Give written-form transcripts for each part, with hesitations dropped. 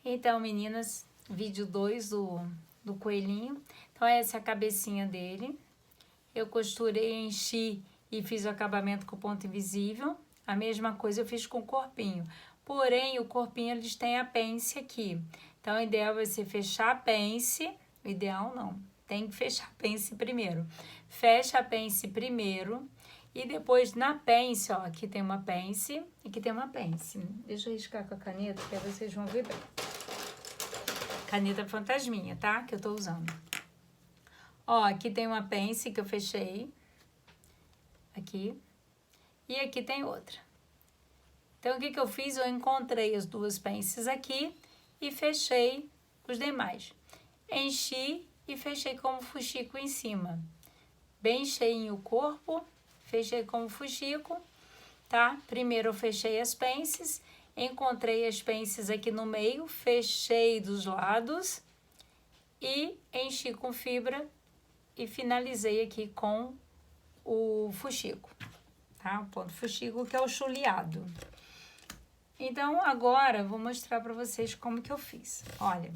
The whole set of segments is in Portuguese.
Então, meninas, vídeo 2 do coelhinho. Então, essa é a cabecinha dele. Eu costurei, enchi e fiz o acabamento com ponto invisível. A mesma coisa eu fiz com o corpinho. Porém, o corpinho, eles têm a pence aqui. Então, o ideal é você fechar a pence. O ideal não, tem que fechar a pence primeiro. Fecha a pence primeiro. E depois, na pence, ó, aqui tem uma pence e aqui tem uma pence. Deixa eu riscar com a caneta, que aí vocês vão ver bem. Caneta fantasminha, tá? Que eu tô usando. Ó, aqui tem uma pence que eu fechei. Aqui. E aqui tem outra. Então, o que eu fiz? Eu encontrei as duas pences aqui e fechei os demais. Enchi e fechei como fuxico em cima. Bem cheinho o corpo, fechei como fuxico, tá? Primeiro eu fechei as pences, encontrei as pences aqui no meio, fechei dos lados e enchi com fibra e finalizei aqui com o fuxico, tá? O ponto fuxico, que é o chuleado. Então, agora eu vou mostrar para vocês como que eu fiz. Olha,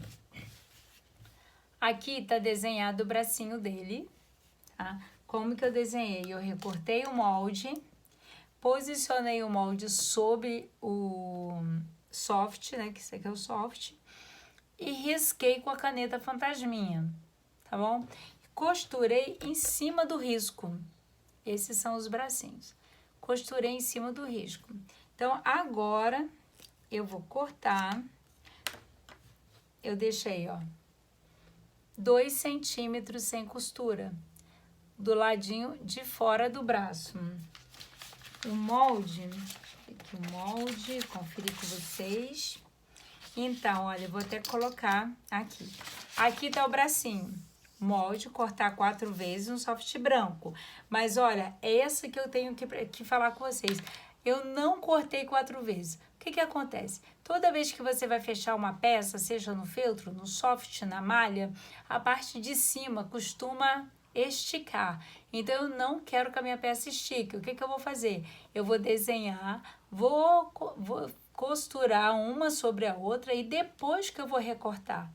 aqui tá desenhado o bracinho dele, tá? Como que eu desenhei? Eu recortei o molde, posicionei o molde sobre o soft, né? Que esse aqui é o soft. E risquei com a caneta fantasminha, tá bom? Costurei em cima do risco. Esses são os bracinhos. Costurei em cima do risco. Então, agora, eu vou cortar. Eu deixei, ó, 2 centímetros sem costura, do ladinho de fora do braço. O molde, aqui o molde, conferir com vocês. Então, olha, eu vou até colocar aqui. Aqui tá o bracinho. Molde, cortar 4 vezes, um soft branco. Mas, olha, é essa que eu tenho que falar com vocês. Eu não cortei 4 vezes. O que acontece? Toda vez que você vai fechar uma peça, seja no feltro, no soft, na malha, a parte de cima costuma esticar. Então, eu não quero que a minha peça estique. O que eu vou fazer? Eu vou desenhar, vou costurar uma sobre a outra e depois que eu vou recortar.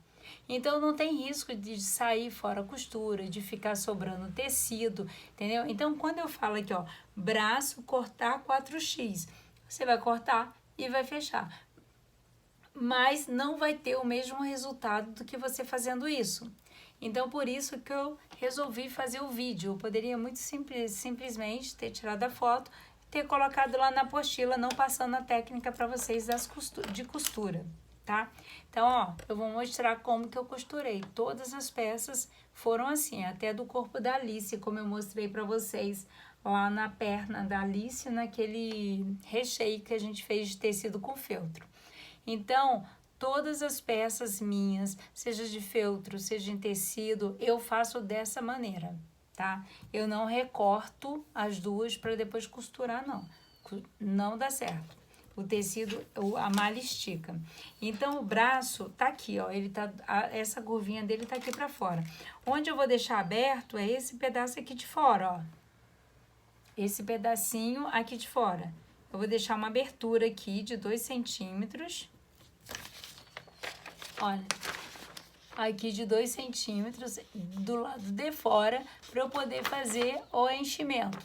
Então, não tem risco de sair fora a costura, de ficar sobrando tecido, entendeu? Então, quando eu falo aqui, ó, braço cortar 4x, você vai cortar e vai fechar. Mas não vai ter o mesmo resultado do que você fazendo isso. Então, por isso que eu resolvi fazer o vídeo. Eu poderia muito simplesmente ter tirado a foto, ter colocado lá na apostila, não passando a técnica para vocês de costura, tá? Então, ó, eu vou mostrar como que eu costurei. Todas as peças foram assim, até do corpo da Alice, como eu mostrei para vocês lá na perna da Alice, naquele recheio que a gente fez de tecido com feltro. Então, todas as peças minhas, seja de feltro, seja em tecido, eu faço dessa maneira, tá? Eu não recorto as duas para depois costurar, não. Não dá certo. O tecido, a malha estica. Então, o braço tá aqui, ó. Ele tá, essa curvinha dele tá aqui para fora. Onde eu vou deixar aberto é esse pedaço aqui de fora, ó. Esse pedacinho aqui de fora. Eu vou deixar uma abertura aqui de 2 centímetros. Olha, aqui de 2 centímetros do lado de fora para eu poder fazer o enchimento.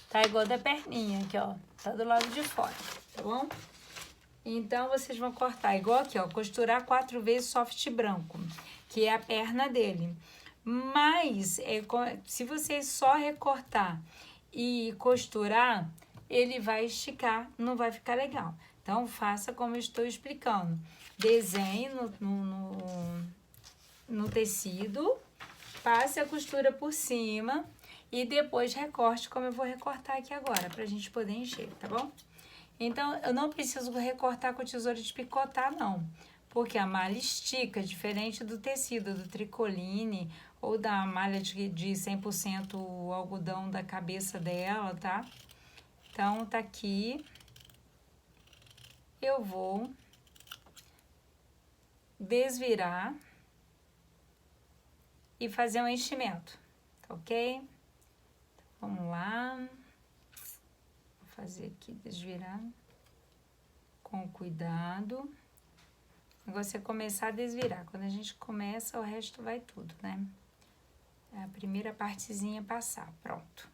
Tá igual da perninha aqui, ó. Tá do lado de fora, tá bom? Então, vocês vão cortar igual aqui, ó. Costurar 4 vezes soft branco, que é a perna dele. Mas, se vocês só recortar e costurar, ele vai esticar, não vai ficar legal. Então, faça como eu estou explicando. Desenhe no tecido, passe a costura por cima e depois recorte, como eu vou recortar aqui agora, pra gente poder encher, tá bom? Então, eu não preciso recortar com tesoura de picotar, não. Porque a malha estica, diferente do tecido, do tricoline ou da malha de 100% algodão da cabeça dela, tá? Então, tá aqui. Eu vou desvirar e fazer um enchimento, tá ok? Então, vamos lá. Vou fazer aqui, desvirar com cuidado. O negócio é começar a desvirar. Quando a gente começa, o resto vai tudo, né? É a primeira partezinha passar, pronto.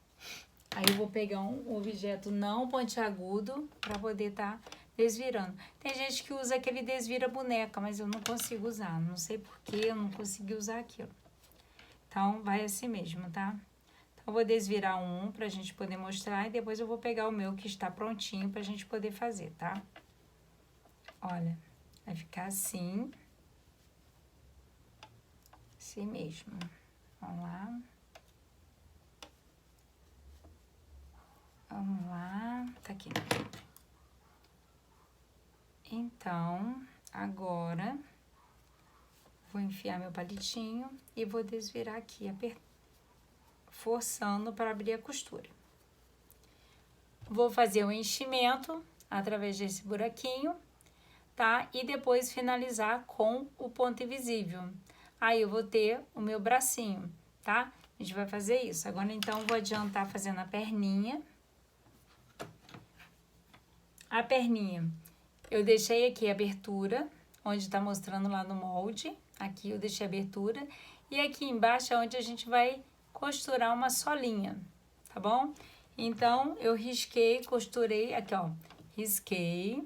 Aí eu vou pegar um objeto não pontiagudo para poder estar desvirando. Tem gente que usa aquele desvira boneca, mas eu não consigo usar. Não sei por que eu não consegui usar aquilo. Então, vai assim mesmo, tá? Então, eu vou desvirar um pra gente poder mostrar e depois eu vou pegar o meu que está prontinho pra gente poder fazer, tá? Olha, vai ficar assim. Assim mesmo. Vamos lá. Vamos lá. Tá aqui. Então, agora, vou enfiar meu palitinho e vou desvirar aqui, forçando para abrir a costura. Vou fazer o enchimento através desse buraquinho, tá? E depois finalizar com o ponto invisível. Aí eu vou ter o meu bracinho, tá? A gente vai fazer isso. Agora, então, vou adiantar fazendo a perninha. A perninha, eu deixei aqui a abertura, onde tá mostrando lá no molde. Aqui eu deixei a abertura. E aqui embaixo é onde a gente vai costurar uma solinha, tá bom? Então, eu risquei, costurei, aqui ó, risquei,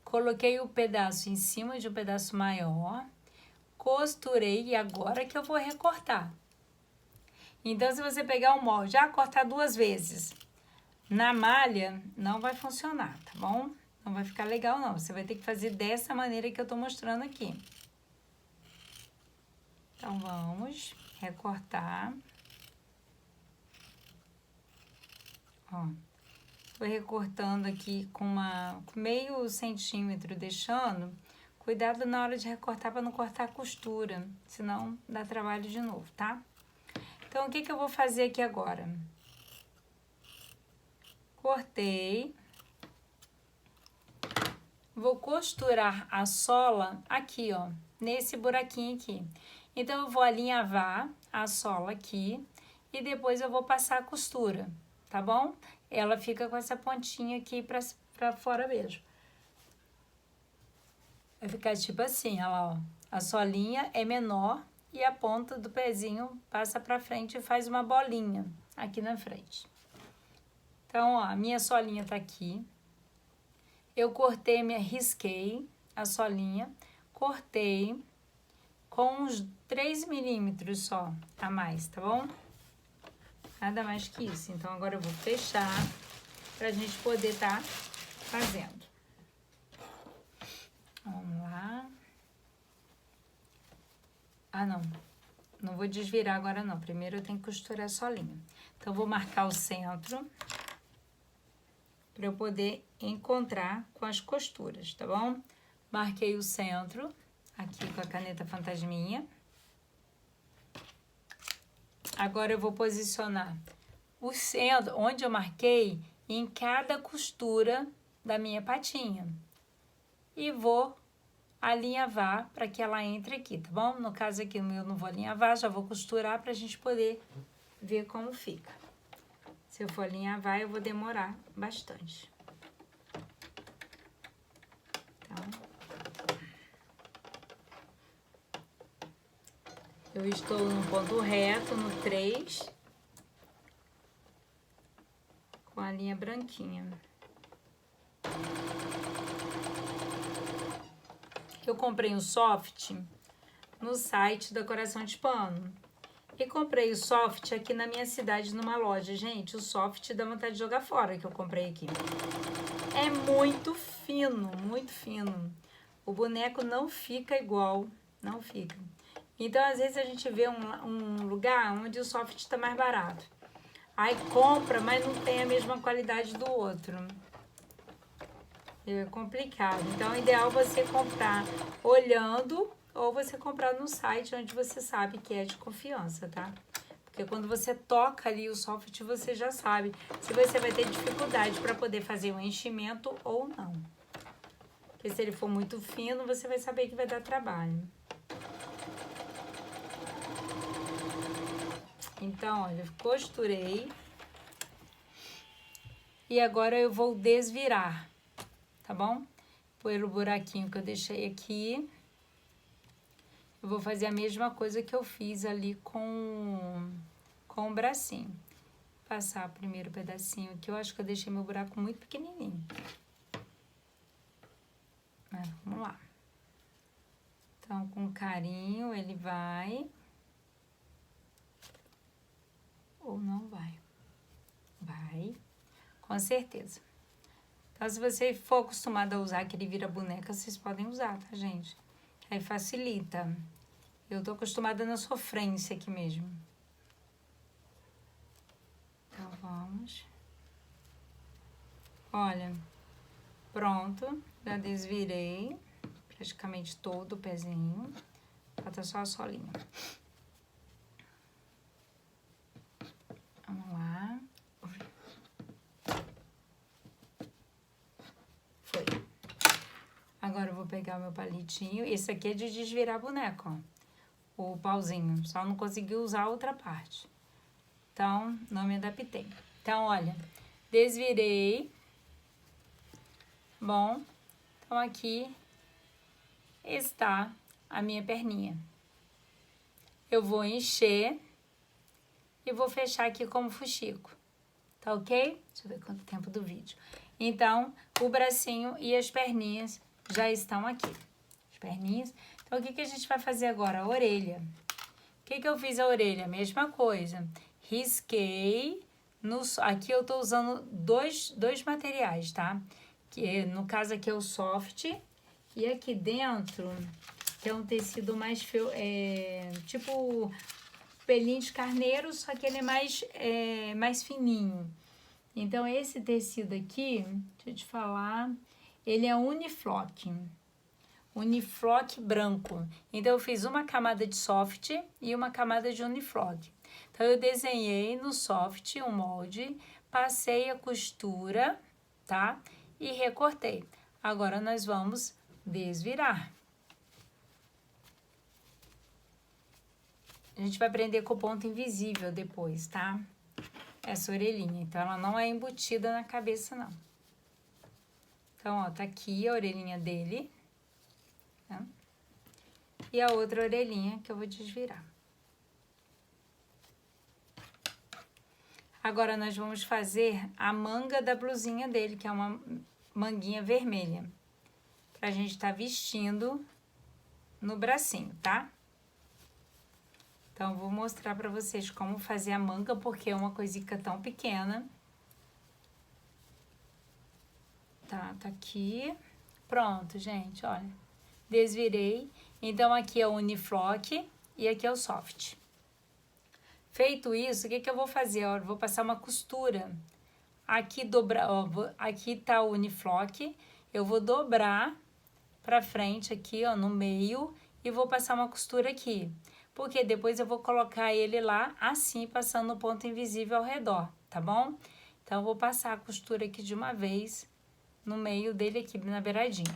coloquei o pedaço em cima de um pedaço maior, costurei e agora que eu vou recortar. Então, se você pegar o molde, cortar 2 vezes, na malha não vai funcionar, tá bom? Não vai ficar legal não, você vai ter que fazer dessa maneira que eu tô mostrando aqui. Então, vamos recortar. Ó, tô recortando aqui com meio centímetro, deixando. Cuidado na hora de recortar para não cortar a costura, senão dá trabalho de novo, tá? Então, o que que eu vou fazer aqui agora? Cortei. Vou costurar a sola aqui, ó, nesse buraquinho aqui. Então, eu vou alinhavar a sola aqui e depois eu vou passar a costura, tá bom? Ela fica com essa pontinha aqui pra fora mesmo. Vai ficar tipo assim, olha lá, ó. A solinha é menor e a ponta do pezinho passa pra frente e faz uma bolinha aqui na frente. Então, ó, a minha solinha tá aqui. Eu cortei, risquei a solinha, cortei com uns 3 milímetros só a mais, tá bom? Nada mais que isso. Então, agora eu vou fechar pra gente poder tá fazendo. Vamos lá. Ah, não vou desvirar agora não. Primeiro eu tenho que costurar a solinha. Então, eu vou marcar o centro para eu poder encontrar com as costuras, tá bom? Marquei o centro aqui com a caneta fantasminha. Agora eu vou posicionar o centro, onde eu marquei, em cada costura da minha patinha. E vou alinhavar para que ela entre aqui, tá bom? No caso aqui, eu não vou alinhavar, já vou costurar pra gente poder ver como fica. Se eu for alinhavar, eu vou demorar bastante. Então, eu estou no ponto reto, no 3, com a linha branquinha. Eu comprei um soft no site da Coração de Pano. E comprei o soft aqui na minha cidade, numa loja. Gente, o soft dá vontade de jogar fora, que eu comprei aqui. É muito fino, muito fino. O boneco não fica igual, não fica. Então, às vezes, a gente vê um lugar onde o soft tá mais barato. Aí compra, mas não tem a mesma qualidade do outro. É complicado. Então, é ideal você comprar olhando ou você comprar no site onde você sabe que é de confiança, tá? Porque quando você toca ali o soft, você já sabe se você vai ter dificuldade para poder fazer o enchimento ou não. Porque se ele for muito fino, você vai saber que vai dar trabalho. Então, olha, costurei. E agora eu vou desvirar, tá bom? Pelo buraquinho que eu deixei aqui. eu vou fazer a mesma coisa que eu fiz ali com o bracinho. Passar o primeiro pedacinho aqui, eu acho que eu deixei meu buraco muito pequenininho. Mas vamos lá. Então, com carinho, ele vai... Ou não vai? Vai, com certeza. Então, se você for acostumado a usar aquele vira-boneca, vocês podem usar, tá, gente? Aí facilita. Eu tô acostumada na sofrência aqui mesmo. Então, vamos. Olha, pronto. Já desvirei praticamente todo o pezinho. Falta só a solinha. Vamos lá. Foi. Agora eu vou pegar o meu palitinho. Esse aqui é de desvirar boneco, ó. O pauzinho. Só não consegui usar a outra parte. Então, não me adaptei. Então, olha. Desvirei. Bom. Então, aqui está a minha perninha. Eu vou encher e vou fechar aqui como fuxico. Tá ok? Deixa eu ver quanto tempo do vídeo. Então, o bracinho e as perninhas já estão aqui. As perninhas. Então, o que que a gente vai fazer agora? A orelha. O que que eu fiz a orelha? Mesma coisa. Risquei. Aqui eu tô usando dois materiais, tá? Que no caso aqui é o soft. E aqui dentro, que é um tecido mais tipo pelinho de carneiro, só que ele é mais fininho. Então, esse tecido aqui, deixa eu te falar, ele é Uniflock branco. Então, eu fiz uma camada de soft e uma camada de Uniflock. Então, eu desenhei no soft um molde, passei a costura, tá? E recortei. Agora, nós vamos desvirar. A gente vai prender com o ponto invisível depois, tá? Essa orelhinha. Então, ela não é embutida na cabeça, não. Então, ó, tá aqui a orelhinha dele. Tá? E a outra orelhinha que eu vou desvirar. Agora, nós vamos fazer a manga da blusinha dele, que é uma manguinha vermelha. Pra gente tá vestindo no bracinho, tá? Então, vou mostrar pra vocês como fazer a manga, porque é uma coisica tão pequena. Tá aqui. Pronto, gente, olha. Desvirei. Então, aqui é o Uniflock e aqui é o soft. Feito isso, o que que eu vou fazer? Eu vou passar uma costura. Aqui, aqui tá o Uniflock. Eu vou dobrar pra frente aqui, ó, no meio. E vou passar uma costura aqui. Porque depois eu vou colocar ele lá, assim, passando o ponto invisível ao redor, tá bom? Então, eu vou passar a costura aqui de uma vez, no meio dele aqui, na beiradinha.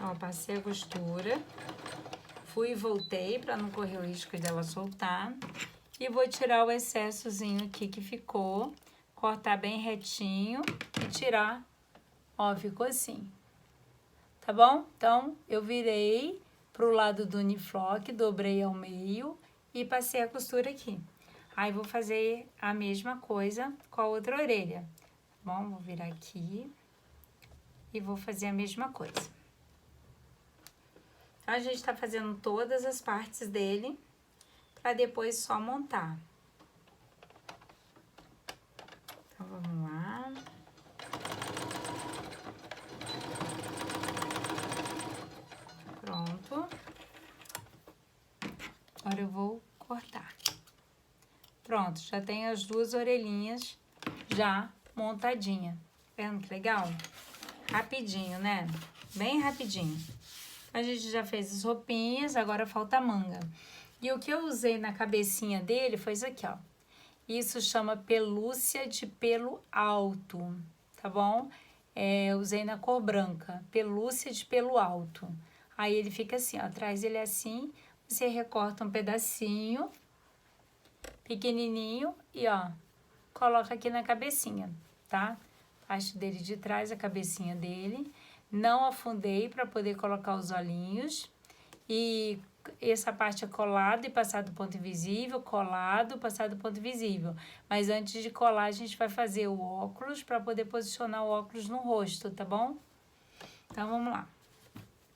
Ó, passei a costura, fui e voltei para não correr o risco dela soltar. E vou tirar o excessozinho aqui que ficou, cortar bem retinho e tirar, ó, ficou assim. Tá bom? Então, eu virei pro lado do Uniflock, dobrei ao meio e passei a costura aqui. Aí, vou fazer a mesma coisa com a outra orelha. Tá bom? Vou virar aqui e vou fazer a mesma coisa. Então, a gente tá fazendo todas as partes dele para depois só montar. Então, vamos lá. Pronto. Agora eu vou cortar. Pronto, já tem as duas orelhinhas já montadinha. Vendo que legal? Rapidinho, né? Bem rapidinho. A gente já fez as roupinhas, agora falta a manga. E o que eu usei na cabecinha dele foi isso aqui, ó. Isso chama pelúcia de pelo alto, tá bom? Eu usei na cor branca, pelúcia de pelo alto. Aí ele fica assim, ó, atrás ele é assim, você recorta um pedacinho pequenininho e ó, coloca aqui na cabecinha, tá? Parte dele de trás, a cabecinha dele. Não afundei para poder colocar os olhinhos. E essa parte é colado e passado ponto invisível, colado, passado ponto invisível. Mas antes de colar, a gente vai fazer o óculos para poder posicionar o óculos no rosto, tá bom? Então, vamos lá.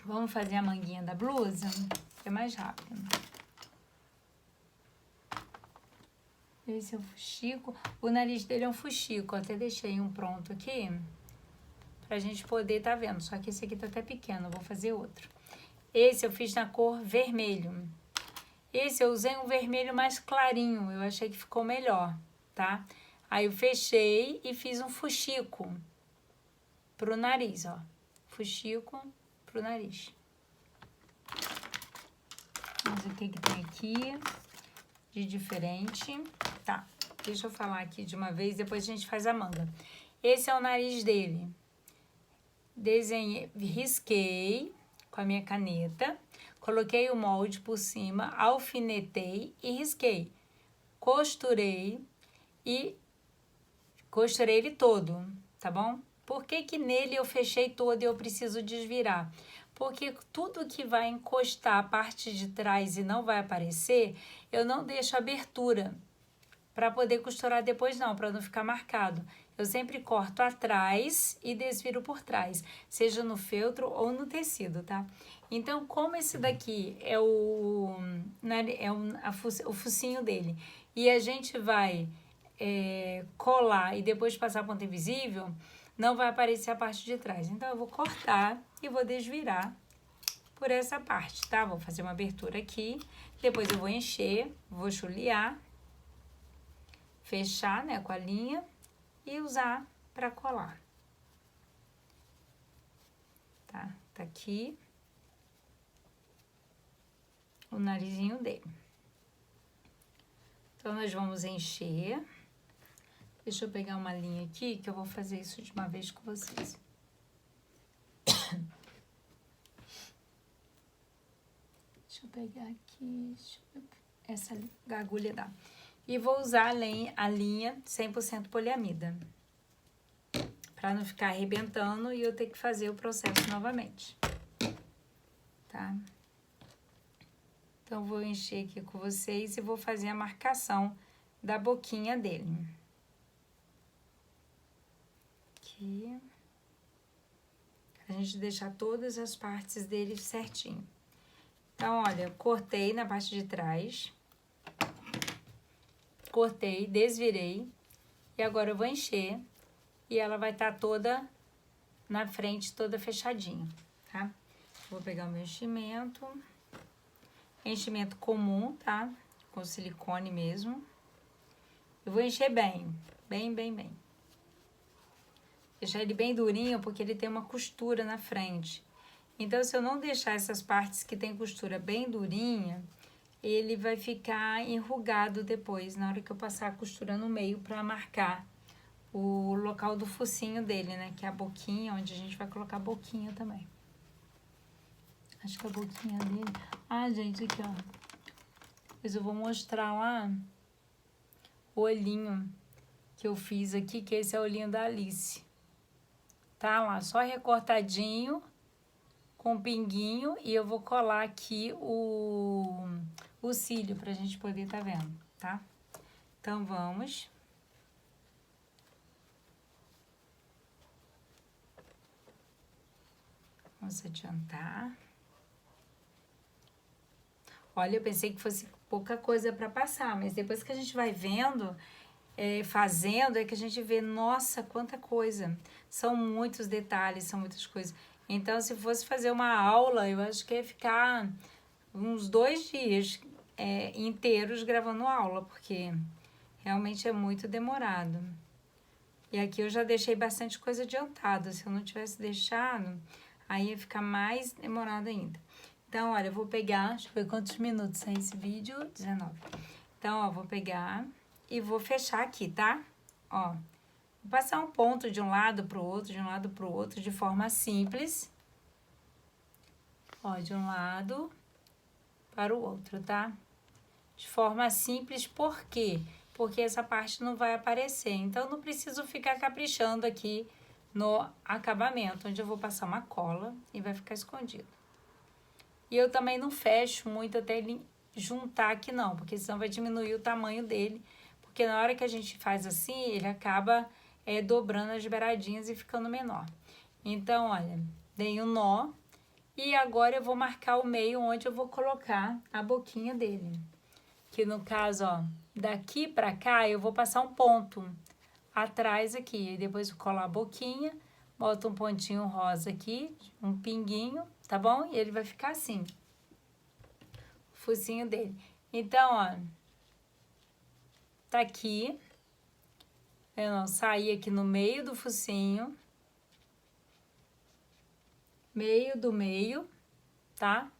Vamos fazer a manguinha da blusa, que é mais rápido. Esse é o fuxico. O nariz dele é um fuxico. Até deixei um pronto aqui pra gente poder tá vendo. Só que esse aqui tá até pequeno, eu vou fazer outro. Esse eu fiz na cor vermelho. Esse eu usei um vermelho mais clarinho, eu achei que ficou melhor, tá? Aí eu fechei e fiz um fuxico pro nariz, ó. Fuxico pro nariz. Vamos ver o que tem aqui de diferente. Tá, deixa eu falar aqui de uma vez, depois a gente faz a manga. Esse é o nariz dele. Desenhei, risquei com a minha caneta, coloquei o molde por cima, alfinetei e risquei. Costurei ele todo, tá bom? Por que que nele eu fechei todo e eu preciso desvirar? Porque tudo que vai encostar a parte de trás e não vai aparecer, eu não deixo abertura para poder costurar depois não, para não ficar marcado. Eu sempre corto atrás e desviro por trás, seja no feltro ou no tecido, tá? Então, como esse daqui é o focinho dele e a gente vai colar e depois passar ponta invisível, não vai aparecer a parte de trás. Então, eu vou cortar e vou desvirar por essa parte, tá? Vou fazer uma abertura aqui, depois eu vou encher, vou chulear, fechar, né, com a linha e usar para colar. Tá? Tá aqui o narizinho dele. Então, nós vamos encher. Deixa eu pegar uma linha aqui, que eu vou fazer isso de uma vez com vocês. Deixa eu pegar aqui, essa agulha dá. E vou usar a linha 100% poliamida, para não ficar arrebentando e eu ter que fazer o processo novamente, tá? Então, vou encher aqui com vocês e vou fazer a marcação da boquinha dele. Aqui. A gente deixar todas as partes dele certinho. Então, olha, cortei na parte de trás. Cortei, desvirei. E agora eu vou encher. E ela vai estar toda na frente, toda fechadinha, tá? Vou pegar o meu enchimento. Enchimento comum, tá? Com silicone mesmo. Eu vou encher bem, bem. Deixar ele bem durinho, porque ele tem uma costura na frente. Então, se eu não deixar essas partes que tem costura bem durinha, ele vai ficar enrugado depois, na hora que eu passar a costura no meio para marcar o local do focinho dele, né? Que é a boquinha, onde a gente vai colocar a boquinha também. Acho que a boquinha dele... Ah, gente, aqui, ó. Depois eu vou mostrar lá o olhinho que eu fiz aqui, que esse é o olhinho da Alice. Tá lá, só recortadinho, com pinguinho, e eu vou colar aqui o cílio pra gente poder tá vendo, tá? Então, vamos. Vamos adiantar. Olha, eu pensei que fosse pouca coisa para passar, mas depois que a gente vai vendo, fazendo, é que a gente vê, nossa, quanta coisa. São muitos detalhes, são muitas coisas. Então, se fosse fazer uma aula, eu acho que ia ficar uns 2 dias inteiros gravando aula, porque realmente é muito demorado. E aqui eu já deixei bastante coisa adiantada. Se eu não tivesse deixado, aí ia ficar mais demorado ainda. Então, olha, eu vou pegar, deixa eu ver quantos minutos é esse vídeo, 19. Então, ó, vou pegar e vou fechar aqui, tá? Ó, vou passar um ponto de um lado pro outro, de um lado pro outro, de forma simples. Ó, de um lado para o outro, tá? De forma simples, porque porque essa parte não vai aparecer. Então, não preciso ficar caprichando aqui no acabamento, onde eu vou passar uma cola e vai ficar escondido. E eu também não fecho muito até ele juntar aqui não, porque senão vai diminuir o tamanho dele, porque na hora que a gente faz assim, ele acaba dobrando as beiradinhas e ficando menor. Então, olha, dei um nó e agora eu vou marcar o meio onde eu vou colocar a boquinha dele. Que no caso, ó, daqui pra cá eu vou passar um ponto atrás aqui, e depois eu colo a boquinha, boto um pontinho rosa aqui, um pinguinho, tá bom? E ele vai ficar assim, o focinho dele. Então, ó, tá aqui, eu não saí aqui no meio do focinho, meio do meio, tá?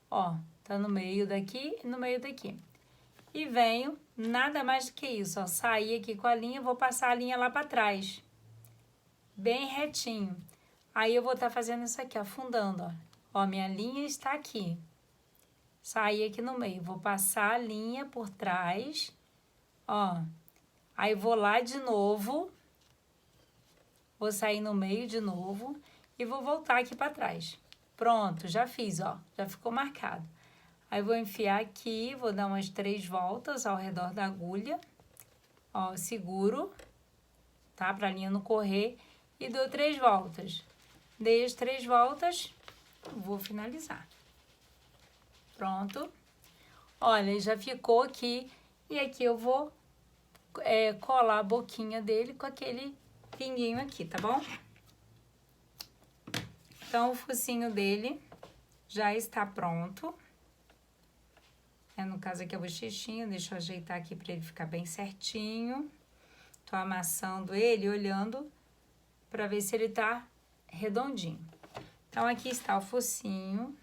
Ó, tá no meio daqui e no meio daqui. E venho, nada mais do que isso, ó, sair aqui com a linha, vou passar a linha lá pra trás, bem retinho. Aí eu vou estar fazendo isso aqui, afundando, ó. Ó, minha linha está aqui. Saí aqui no meio, vou passar a linha por trás, ó. Aí vou lá de novo, vou sair no meio de novo e vou voltar aqui para trás. Pronto, já fiz, ó, já ficou marcado. Aí vou enfiar aqui, vou dar umas 3 voltas ao redor da agulha, ó, seguro, tá? Pra linha não correr e dou 3 voltas. Dei as 3 voltas, vou finalizar. Pronto. Olha, já ficou aqui e aqui eu vou colar a boquinha dele com aquele pinguinho aqui, tá bom? Então, o focinho dele já está pronto. No caso aqui é o bochechinho, deixa eu ajeitar aqui para ele ficar bem certinho. Tô amassando ele, olhando para ver se ele tá redondinho. Então, aqui está o focinho.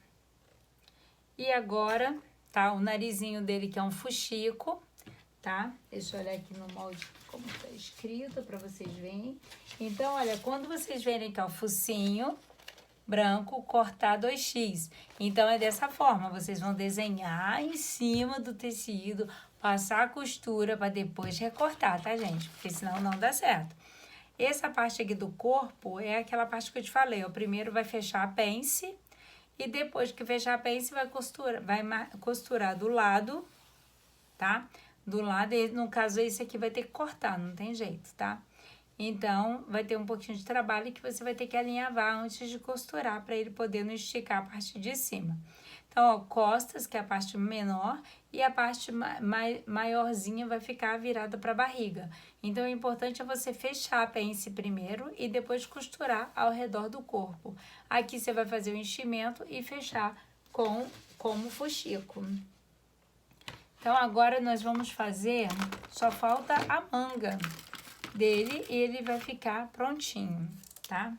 E agora, tá, o narizinho dele que é um fuxico, tá? Deixa eu olhar aqui no molde como tá escrito para vocês verem. Então, olha, quando vocês verem que é o focinho branco, cortar 2x. Então, é dessa forma, vocês vão desenhar em cima do tecido, passar a costura para depois recortar, tá, gente? Porque senão não dá certo. Essa parte aqui do corpo é aquela parte que eu te falei, ó, primeiro vai fechar a pence e depois que fechar a pence vai costurar do lado, tá? Do lado, no caso esse aqui vai ter que cortar, não tem jeito, tá? Então, vai ter um pouquinho de trabalho que você vai ter que alinhavar antes de costurar para ele poder não esticar a parte de cima. Então, ó, costas, que é a parte menor, e a parte maiorzinha vai ficar virada para a barriga. Então, o importante é você fechar a pence primeiro e depois costurar ao redor do corpo. Aqui você vai fazer o enchimento e fechar como fuxico. Então, agora nós vamos fazer, só falta a manga dele e ele vai ficar prontinho, tá?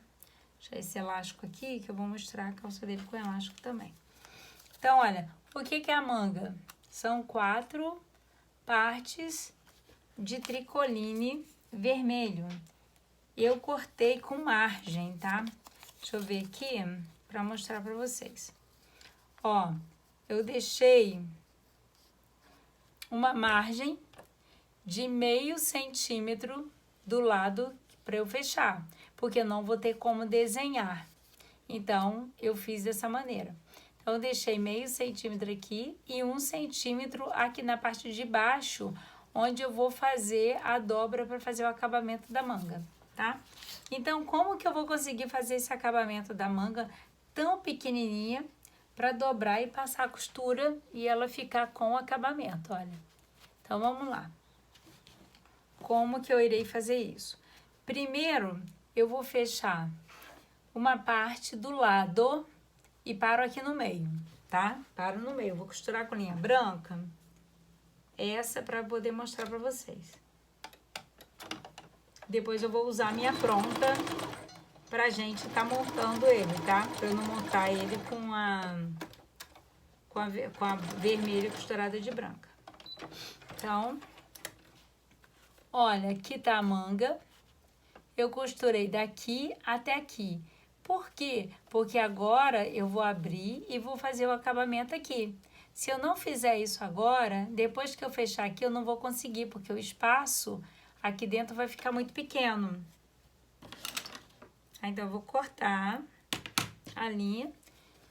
Deixa esse elástico aqui que eu vou mostrar a calça dele com elástico também. Então, olha, o que é a manga? São 4 partes de tricoline vermelho. Eu cortei com margem, tá? Deixa eu ver aqui para mostrar para vocês. Ó, eu deixei uma margem de meio centímetro do lado para eu fechar, porque eu não vou ter como desenhar. Então, eu fiz dessa maneira. Então, eu deixei meio centímetro aqui e 1 centímetro aqui na parte de baixo, onde eu vou fazer a dobra para fazer o acabamento da manga, tá? Então, como que eu vou conseguir fazer esse acabamento da manga tão pequenininha para dobrar e passar a costura e ela ficar com o acabamento, olha. Então, vamos lá. Como que eu irei fazer isso? Primeiro, eu vou fechar uma parte do lado e paro aqui no meio, tá? Paro no meio. Vou costurar com linha branca. Essa para poder mostrar para vocês. Depois eu vou usar a minha pronta pra gente tá montando ele, tá? Pra eu não montar ele com a vermelha costurada de branca. Então, olha, aqui tá a manga. Eu costurei daqui até aqui. Por quê? Porque agora eu vou abrir e vou fazer o acabamento aqui. Se eu não fizer isso agora, depois que eu fechar aqui, eu não vou conseguir, porque o espaço aqui dentro vai ficar muito pequeno. Então, eu vou cortar a linha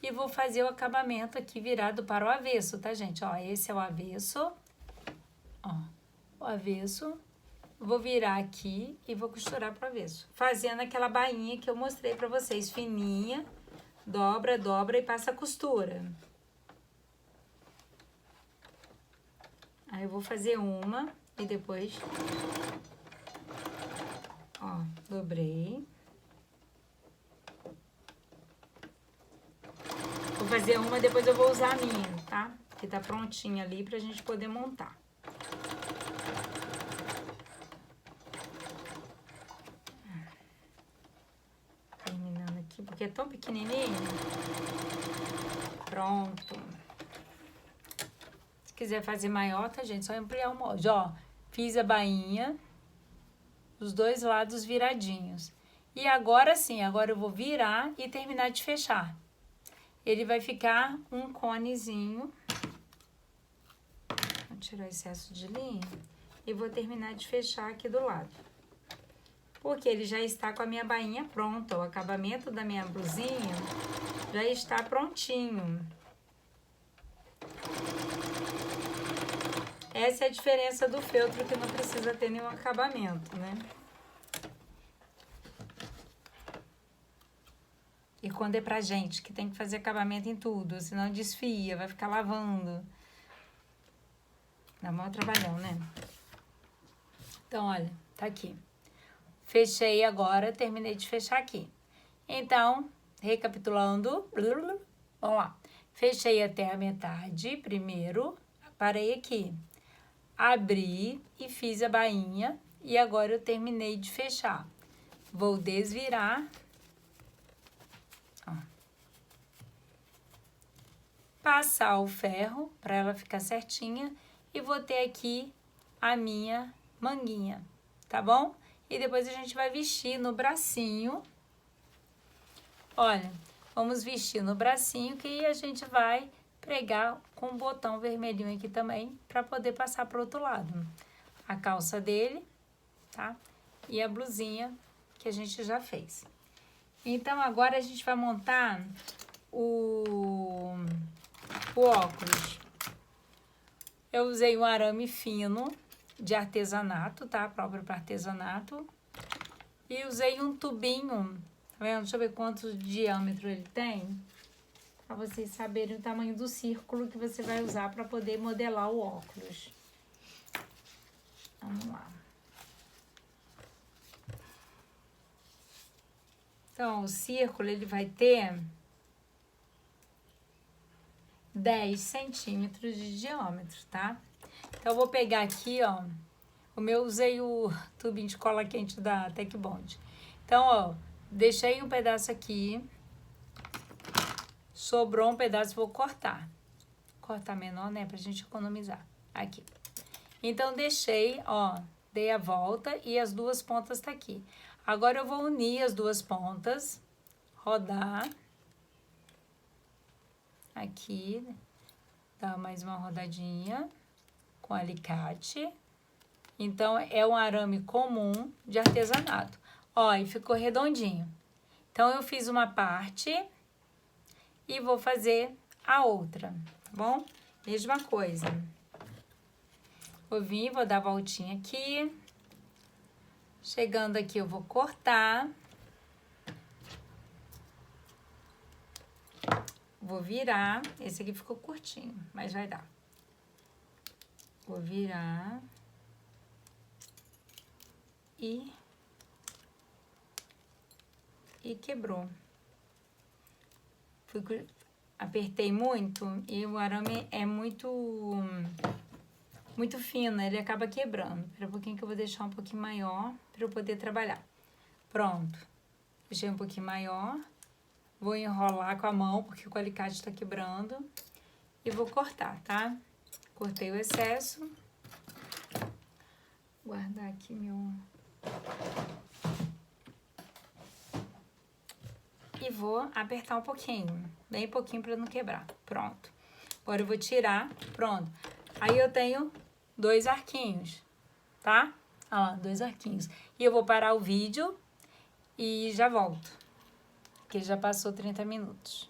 e vou fazer o acabamento aqui virado para o avesso, tá, gente? Ó, esse é o avesso. Ó, o avesso. Vou virar aqui e vou costurar pro avesso. Fazendo aquela bainha que eu mostrei pra vocês, fininha. Dobra, dobra e passa a costura. Aí eu vou fazer uma e depois... Ó, dobrei. Vou fazer uma, depois eu vou usar a minha, tá? Que tá prontinha ali pra gente poder montar. Terminando aqui, porque é tão pequenininho. Pronto. Se quiser fazer maior, tá, gente? Só ampliar o molde. Ó, fiz a bainha, os dois lados viradinhos. E agora sim, agora eu vou virar e terminar de fechar. Ele vai ficar um conezinho. Vou tirar o excesso de linha e vou terminar de fechar aqui do lado. Porque ele já está com a minha bainha pronta. O acabamento da minha blusinha já está prontinho. Essa é a diferença do feltro, que não precisa ter nenhum acabamento, né? E quando é pra gente, que tem que fazer acabamento em tudo, senão desfia, vai ficar lavando. Dá maior trabalhão, né? Então, olha, tá aqui. Fechei agora, terminei de fechar aqui. Então, recapitulando, vamos lá. Fechei até a metade primeiro, parei aqui. Abri e fiz a bainha e agora eu terminei de fechar. Vou desvirar. Ó. Passar o ferro para ela ficar certinha e vou ter aqui a minha manguinha, tá bom? E depois a gente vai vestir no bracinho. Olha, vamos vestir no bracinho que a gente vai pregar com um botão vermelhinho aqui também para poder passar para o outro lado. A calça dele, tá? E a blusinha que a gente já fez. Então, agora a gente vai montar o óculos. Eu usei um arame fino de artesanato, tá? Próprio para artesanato. E usei um tubinho, tá vendo? Deixa eu ver quanto diâmetro ele tem. Para vocês saberem o tamanho do círculo que você vai usar para poder modelar o óculos. Vamos lá. Então, o círculo, ele vai ter 10 centímetros de diâmetro, tá? Então, eu vou pegar aqui, ó. O meu, usei o tubinho de cola quente da Tec Bond. Então, ó, deixei um pedaço aqui. Sobrou um pedaço, vou cortar. Cortar menor, né? Pra gente economizar. Aqui. Então, deixei, ó, dei a volta e as duas pontas tá aqui. Agora, eu vou unir as duas pontas, rodar. Aqui, dá mais uma rodadinha com alicate. Então, é um arame comum de artesanato. Ó, e ficou redondinho. Então, eu fiz uma parte e vou fazer a outra, tá bom? Mesma coisa. Vou vir, vou dar a voltinha aqui. Chegando aqui, eu vou cortar. Vou virar. Esse aqui ficou curtinho, mas vai dar. Vou virar. E quebrou. Apertei muito e o arame é muito fino, ele acaba quebrando. Espera um pouquinho que eu vou deixar um pouquinho maior para eu poder trabalhar. Pronto. Deixei um pouquinho maior. Vou enrolar com a mão, porque o alicate está quebrando. E vou cortar, tá? Cortei o excesso. Vou guardar aqui meu... E vou apertar um pouquinho, bem pouquinho para não quebrar. Pronto. Agora eu vou tirar, pronto. Aí eu tenho 2 arquinhos, tá? Olha lá, 2 arquinhos. E eu vou parar o vídeo e já volto, porque já passou 30 minutos.